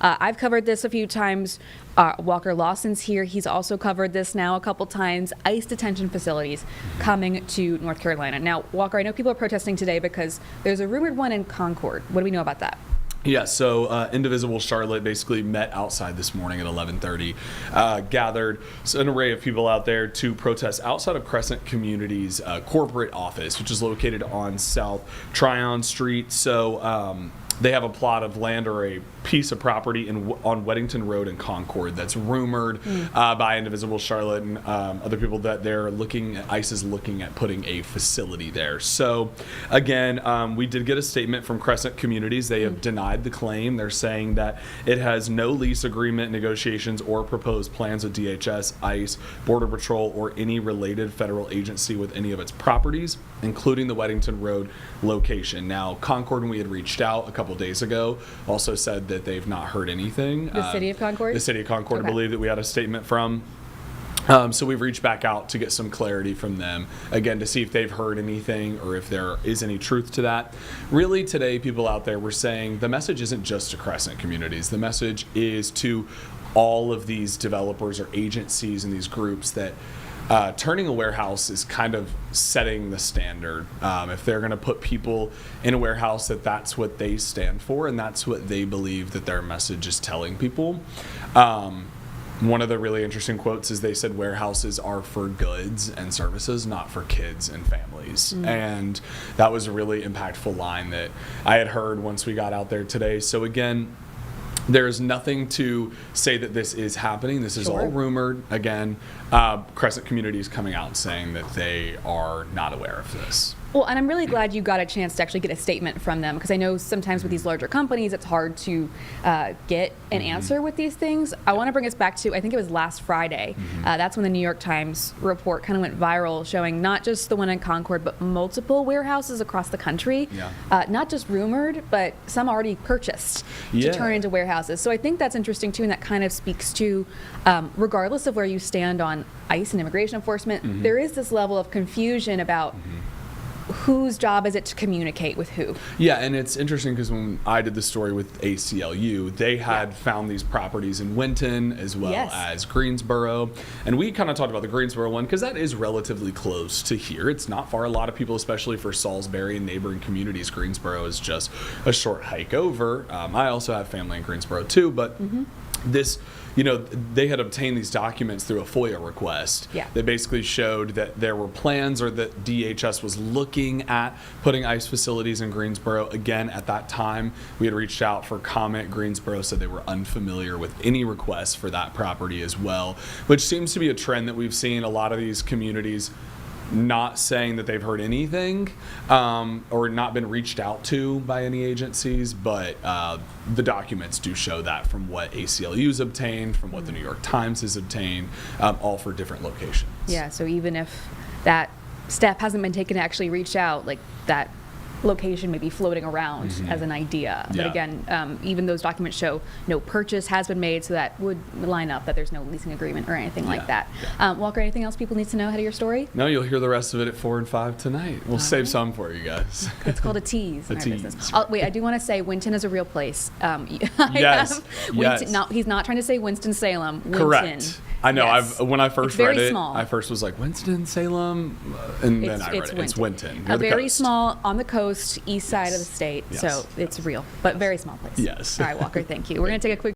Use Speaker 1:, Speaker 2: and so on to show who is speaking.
Speaker 1: I've covered this a few times. Walker Lawson's here. He's also covered this now a couple times. ICE detention facilities coming to North Carolina. Now, Walker, I know people are protesting today because there's a rumored one in Concord. What do we know about that?
Speaker 2: Yeah, so Indivisible Charlotte basically met outside this morning at 11:30, gathered an array of people out there to protest outside of Crescent Community's corporate office, which is located on South Tryon Street. So they have a plot of land or a piece of property on Weddington Road in Concord that's rumored by Indivisible Charlotte and other people that ICE is looking at putting a facility there. So again, we did get a statement from Crescent Communities. They have denied the claim. They're saying that it has no lease agreement, negotiations, or proposed plans with DHS, ICE, Border Patrol, or any related federal agency with any of its properties, including the Weddington Road location. Now, Concord, when we had reached out a couple days ago, also said that they've not heard anything.
Speaker 1: The city of Concord?
Speaker 2: The city of Concord,
Speaker 1: Okay.
Speaker 2: I believe that we had a statement from. So we've reached back out to get some clarity from them, again, to see if they've heard anything or if there is any truth to that. Really, today, people out there were saying the message isn't just to Crescent Communities. The message is to all of these developers or agencies and these groups that turning a warehouse is kind of setting the standard. If they're going to put people in a warehouse, that's what they stand for, and that's what they believe that their message is telling people. One of the really interesting quotes is they said warehouses are for goods and services, not for kids and families. And that was a really impactful line that I had heard once we got out there today. So again, there is nothing to say that this is happening. This is all rumored. Again, Crescent Community is coming out saying that they are not aware of this.
Speaker 1: Well, and I'm really glad you got a chance to actually get a statement from them, because I know sometimes with these larger companies, it's hard to get an answer with these things. I want to bring us back to, I think it was last Friday. That's when the New York Times report kind of went viral, showing not just the one in Concord, but multiple warehouses across the country. Not just rumored, but some already purchased to turn into warehouses. So I think that's interesting too, and that kind of speaks to, regardless of where you stand on ICE and immigration enforcement, there is this level of confusion about whose job is it to communicate with who? Yeah,
Speaker 2: and it's interesting because when I did the story with ACLU, they had found these properties in Winton as well as Greensboro. And we kind of talked about the Greensboro one because that is relatively close to here. It's not far. A lot of people, especially for Salisbury and neighboring communities, Greensboro is just a short hike over. I also have family in Greensboro too, but this, they had obtained these documents through a FOIA request that basically showed that there were plans, or that DHS was looking at putting ICE facilities in Greensboro. Again, at that time, we had reached out for comment. Greensboro said they were unfamiliar with any requests for that property as well, which seems to be a trend that we've seen. A lot of these communities not saying that they've heard anything or not been reached out to by any agencies, but the documents do show that from what ACLU's obtained, from what the New York Times has obtained, all for different locations.
Speaker 1: Yeah, so even if that step hasn't been taken to actually reach out, like that location may be floating around as an idea. But again, even those documents show no purchase has been made, so that would line up that there's no leasing agreement or anything like that. Walker, anything else people need to know ahead of your story?
Speaker 2: No, you'll hear the rest of it at 4 and 5 tonight. We'll save some for you guys.
Speaker 1: It's called a tease.
Speaker 2: A tease.
Speaker 1: Wait, I do want to say Winton is a real place.
Speaker 2: Yes.
Speaker 1: He's not trying to say Winston-Salem. Winton.
Speaker 2: Correct. I know.
Speaker 1: Yes.
Speaker 2: When I first read it,
Speaker 1: small.
Speaker 2: I first was like, Winston-Salem? And then I read it. It's Winton.
Speaker 1: Very small, on the coast, east side of the state. So it's real, but very small place.
Speaker 2: Yes.
Speaker 1: All right, Walker, thank you. We're going to take a quick